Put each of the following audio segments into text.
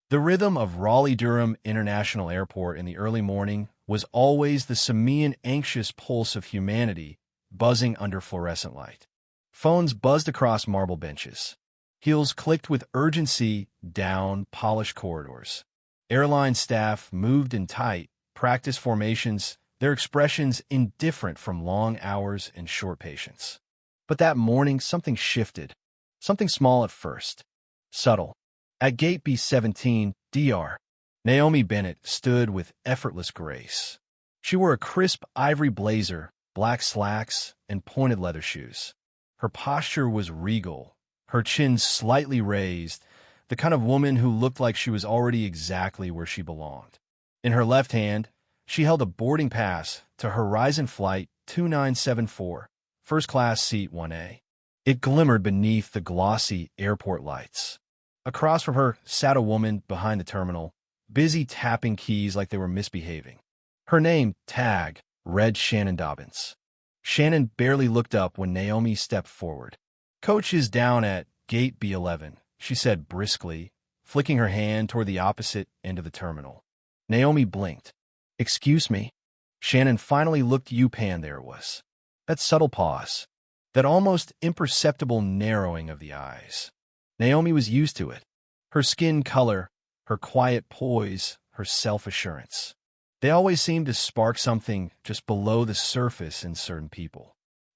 The rhythm of Raleigh-Durham International Airport in the early morning was always the simian anxious pulse of humanity buzzing under fluorescent light. Phones buzzed across marble benches. Heels clicked with urgency down polished corridors. Airline staff moved in tight, practice formations, their expressions indifferent from long hours and short patience. But that morning, something shifted. Something small at first. Subtle. At Gate B-17, DR, Naomi Bennett stood with effortless grace. She wore a crisp ivory blazer, black slacks, and pointed leather shoes. Her posture was regal, her chin slightly raised, the kind of woman who looked like she was already exactly where she belonged. In her left hand, she held a boarding pass to Horizon Flight 2974, First Class Seat 1A. It glimmered beneath the glossy airport lights. Across from her sat a woman behind the terminal, busy tapping keys like they were misbehaving. Her name, tag, read Shannon Dobbins. Shannon barely looked up when Naomi stepped forward. "Coach is down at Gate B11, she said briskly, flicking her hand toward the opposite end of the terminal. Naomi blinked. "Excuse me?" Shannon finally looked U-Pan. There it was. That subtle pause. That almost imperceptible narrowing of the eyes. Naomi was used to it. Her skin color, her quiet poise, her self-assurance. They always seemed to spark something just below the surface in certain people.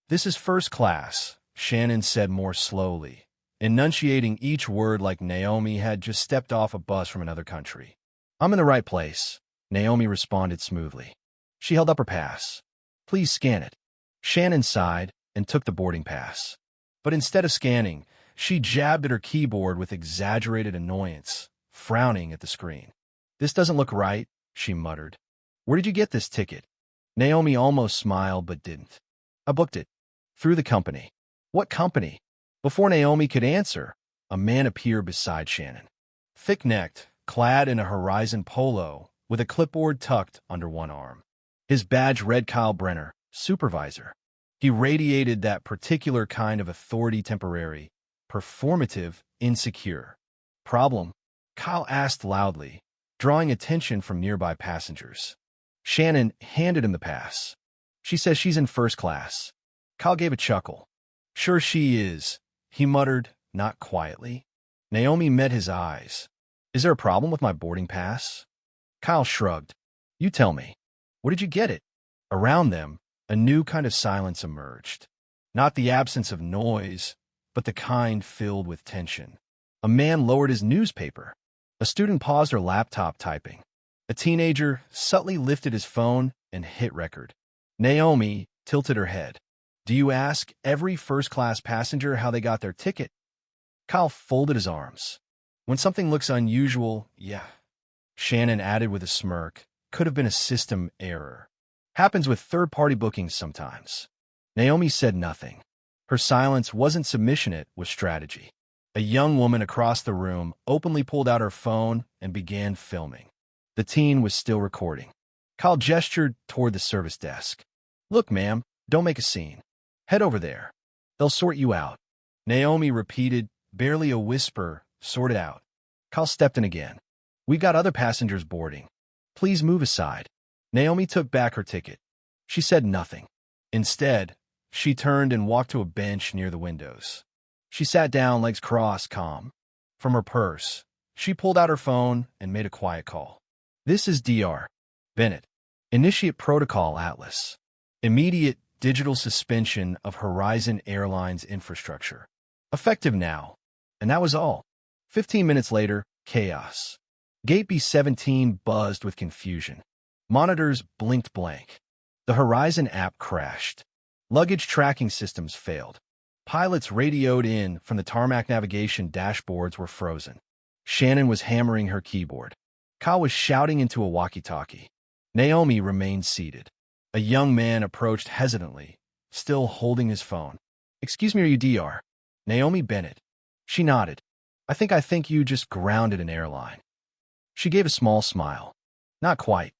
"This is first class," Shannon said more slowly, enunciating each word like Naomi had just stepped off a bus from another country. "I'm in the right place," Naomi responded smoothly. She held up her pass. "Please scan it." Shannon sighed and took the boarding pass. But instead of scanning, she jabbed at her keyboard with exaggerated annoyance, frowning at the screen. "This doesn't look right," she muttered. "Where did you get this ticket?" Naomi almost smiled but didn't. "I booked it. Through the company." "What company?" Before Naomi could answer, a man appeared beside Shannon. Thick-necked, clad in a Horizon polo, with a clipboard tucked under one arm. His badge read Kyle Brenner, supervisor. He radiated that particular kind of authority, temporary, performative, insecure. "Problem?" Kyle asked loudly, drawing attention from nearby passengers. Shannon handed him the pass. "She says she's in first class." Kyle gave a chuckle. "Sure she is," he muttered, not quietly. Naomi met his eyes. "Is there a problem with my boarding pass?" Kyle shrugged. "You tell me. Where did you get it?" Around them, a new kind of silence emerged. Not the absence of noise, but the kind filled with tension. A man lowered his newspaper. A student paused her laptop typing. A teenager subtly lifted his phone and hit record. Naomi tilted her head. "Do you ask every first-class passenger how they got their ticket?" Kyle folded his arms. "When something looks unusual, yeah." Shannon added with a smirk, "Could have been a system error. Happens with third-party bookings sometimes." Naomi said nothing. Her silence wasn't submission, it was strategy. A young woman across the room openly pulled out her phone and began filming. The teen was still recording. Kyle gestured toward the service desk. "Look, ma'am, don't make a scene. Head over there. They'll sort you out." Naomi repeated, barely a whisper, "Sort it out." Kyle stepped in again. "We got other passengers boarding. Please move aside." Naomi took back her ticket. She said nothing. Instead, she turned and walked to a bench near the windows. She sat down, legs crossed, calm. From her purse, she pulled out her phone and made a quiet call. "This is DR. Bennett. Initiate Protocol Atlas. Immediate digital suspension of Horizon Airlines infrastructure. Effective now." And that was all. 15 minutes later, chaos. Gate B-17 buzzed with confusion. Monitors blinked blank. The Horizon app crashed. Luggage tracking systems failed. Pilots radioed in from the tarmac navigation dashboards were frozen. Shannon was hammering her keyboard. Kyle was shouting into a walkie-talkie. Naomi remained seated. A young man approached hesitantly, still holding his phone. "Excuse me, are you DR? Naomi Bennett." She nodded. I think you just grounded an airline." She gave a small smile. "Not quite.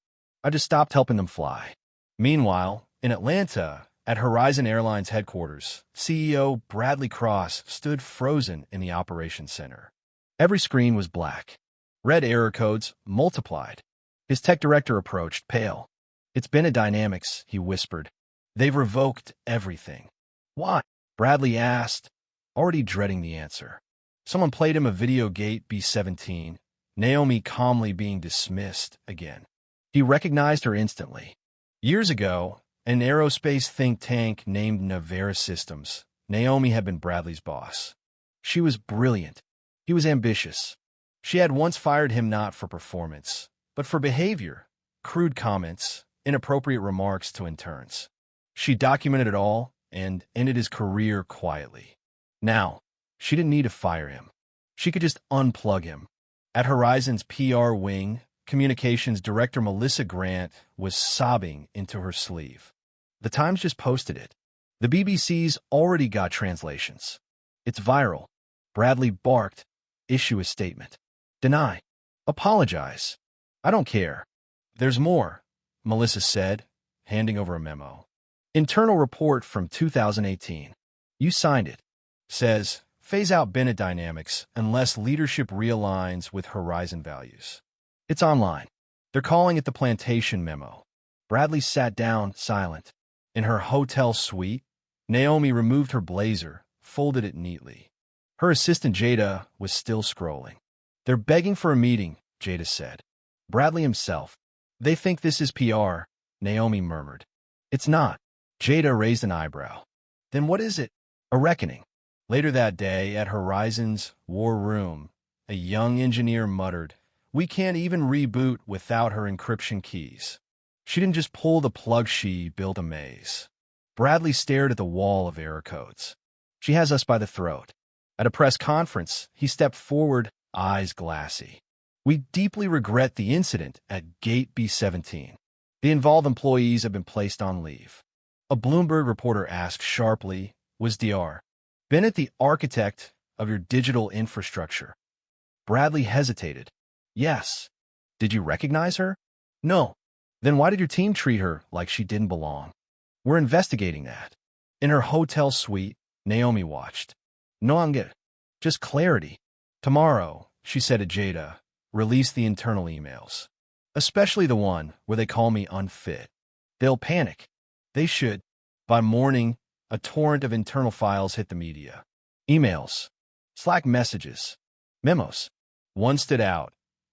I just stopped helping them fly." Meanwhile, in Atlanta, at Horizon Airlines headquarters, CEO Bradley Cross stood frozen in the operations center. Every screen was black. Red error codes multiplied. His tech director approached, pale. "It's been a Dynamics," he whispered. "They've revoked everything." "Why?" Bradley asked, already dreading the answer. Someone played him a video gate B-17, Naomi calmly being dismissed again. He recognized her instantly. Years ago, an aerospace think tank named Navera Systems, Naomi had been Bradley's boss. She was brilliant. He was ambitious. She had once fired him not for performance, but for behavior, crude comments, inappropriate remarks to interns. She documented it all and ended his career quietly. Now, she didn't need to fire him. She could just unplug him. At Horizon's PR wing, communications director Melissa Grant was sobbing into her sleeve. The Times just posted it. The BBC's already got translations. It's viral. Bradley barked, "Issue a statement. Deny. Apologize. I don't care." "There's more," Melissa said, handing over a memo. Internal report from 2018. You signed it. Says, phase out Bennett Dynamics unless leadership realigns with Horizon values. It's online. They're calling it the Plantation Memo. Bradley sat down, silent. In her hotel suite, Naomi removed her blazer, folded it neatly. Her assistant Jada was still scrolling. "They're begging for a meeting," Jada said. Bradley himself. "They think this is PR," Naomi murmured. "It's not." Jada raised an eyebrow. "Then what is it?" "A reckoning." Later that day, at Horizon's war room, a young engineer muttered, "We can't even reboot without her encryption keys." She didn't just pull the plug, she built a maze. Bradley stared at the wall of error codes. "She has us by the throat." At a press conference, he stepped forward, eyes glassy. "We deeply regret the incident at Gate B-17. The involved employees have been placed on leave." A Bloomberg reporter asked sharply, "Was Dr. Bennett the architect of your digital infrastructure?" Bradley hesitated. "Yes." "Did you recognize her?" "No." "Then why did your team treat her like she didn't belong?" "We're investigating that." In her hotel suite, Naomi watched. "No, I'm good. Just clarity." "Tomorrow," she said to Jada, "release the internal emails. Especially the one where they call me unfit. They'll panic." They should. By morning, a torrent of internal files hit the media. Emails, Slack messages, memos. One stood out,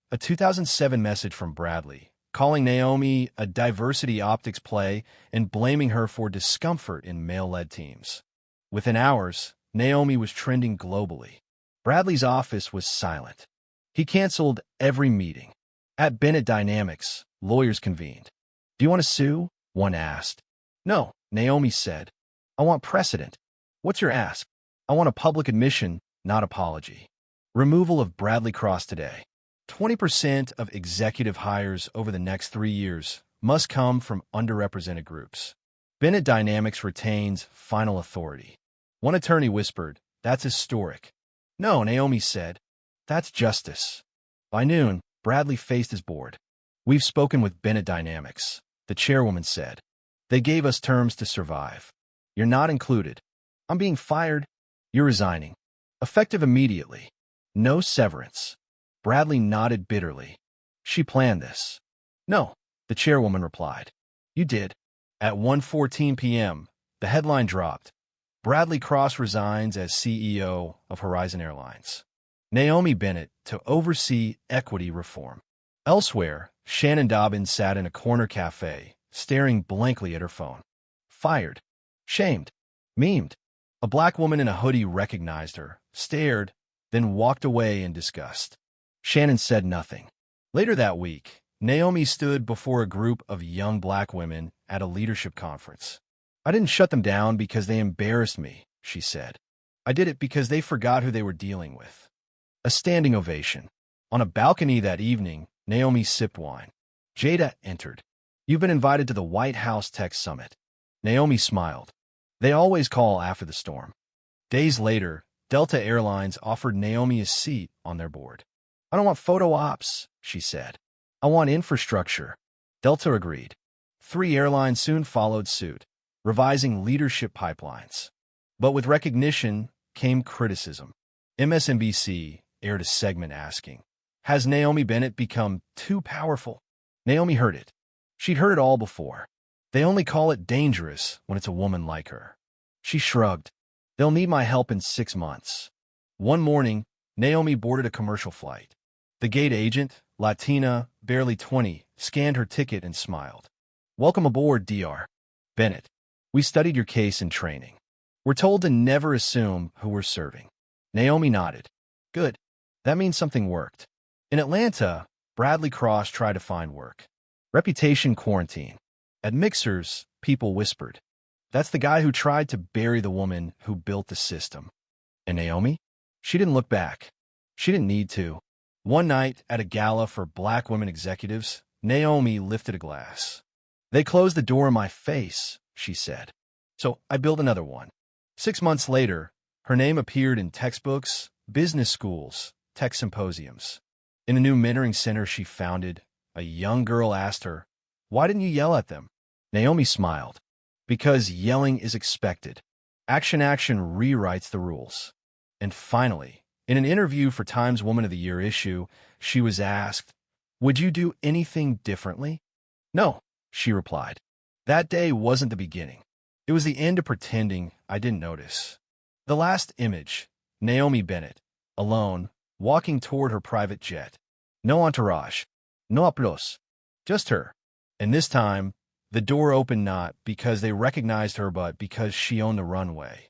a 2007 message from Bradley, calling Naomi a diversity optics play and blaming her for discomfort in male-led teams. Within hours, Naomi was trending globally. Bradley's office was silent. He canceled every meeting. At Bennett Dynamics, lawyers convened. "Do you want to sue?" one asked. "No," Naomi said. "I want precedent." "What's your ask?" "I want a public admission, not apology." Removal of Bradley Cross today. 20% of executive hires over the next 3 years must come from underrepresented groups. Bennett Dynamics retains final authority. One attorney whispered, "That's historic." "No," Naomi said. "That's justice." By noon, Bradley faced his board. "We've spoken with Bennett Dynamics," the chairwoman said. "They gave us terms to survive. You're not included." "I'm being fired." "You're resigning. Effective immediately. No severance." Bradley nodded bitterly. "She planned this." "No," the chairwoman replied. "You did." At 1:14 p.m., the headline dropped. Bradley Cross resigns as CEO of Horizon Airlines. Naomi Bennett to oversee equity reform. Elsewhere, Shannon Dobbins sat in a corner cafe, staring blankly at her phone. Fired. Shamed. Memed. A black woman in a hoodie recognized her, stared, then walked away in disgust. Shannon said nothing. Later that week, Naomi stood before a group of young black women at a leadership conference. "I didn't shut them down because they embarrassed me," she said. "I did it because they forgot who they were dealing with." A standing ovation. On a balcony that evening, Naomi sipped wine. Jada entered. "You've been invited to the White House Tech Summit." Naomi smiled. "They always call after the storm." Days later, Delta Airlines offered Naomi a seat on their board. "I don't want photo ops," she said. "I want infrastructure." Delta agreed. 3 airlines soon followed suit, revising leadership pipelines. But with recognition came criticism. MSNBC aired a segment asking, Has Naomi Bennett become too powerful? Naomi heard it. She'd heard it all before. They only call it dangerous when it's a woman like her. She shrugged. They'll need my help in 6 months. One morning, Naomi boarded a commercial flight. The gate agent, Latina, barely 20, scanned her ticket and smiled. Welcome aboard, Dr. Bennett. We studied your case in training. We're told to never assume who we're serving. Naomi nodded. Good. That means something worked. In Atlanta, Bradley Cross tried to find work. Reputation quarantine. At Mixers, people whispered. That's the guy who tried to bury the woman who built the system. And Naomi? She didn't look back. She didn't need to. One night, at a gala for black women executives, Naomi lifted a glass. They closed the door in my face, she said. So I built another one. 6 months later, her name appeared in textbooks, business schools, tech symposiums. In a new mentoring center she founded, a young girl asked her, Why didn't you yell at them? Naomi smiled. Because yelling is expected. Action rewrites the rules. And finally, in an interview for Time's Woman of the Year issue, she was asked, Would you do anything differently? No, she replied. That day wasn't the beginning. It was the end of pretending I didn't notice. The last image, Naomi Bennett, alone, walking toward her private jet. No entourage. No applause. Just her. And this time, the door opened not because they recognized her but because she owned the runway.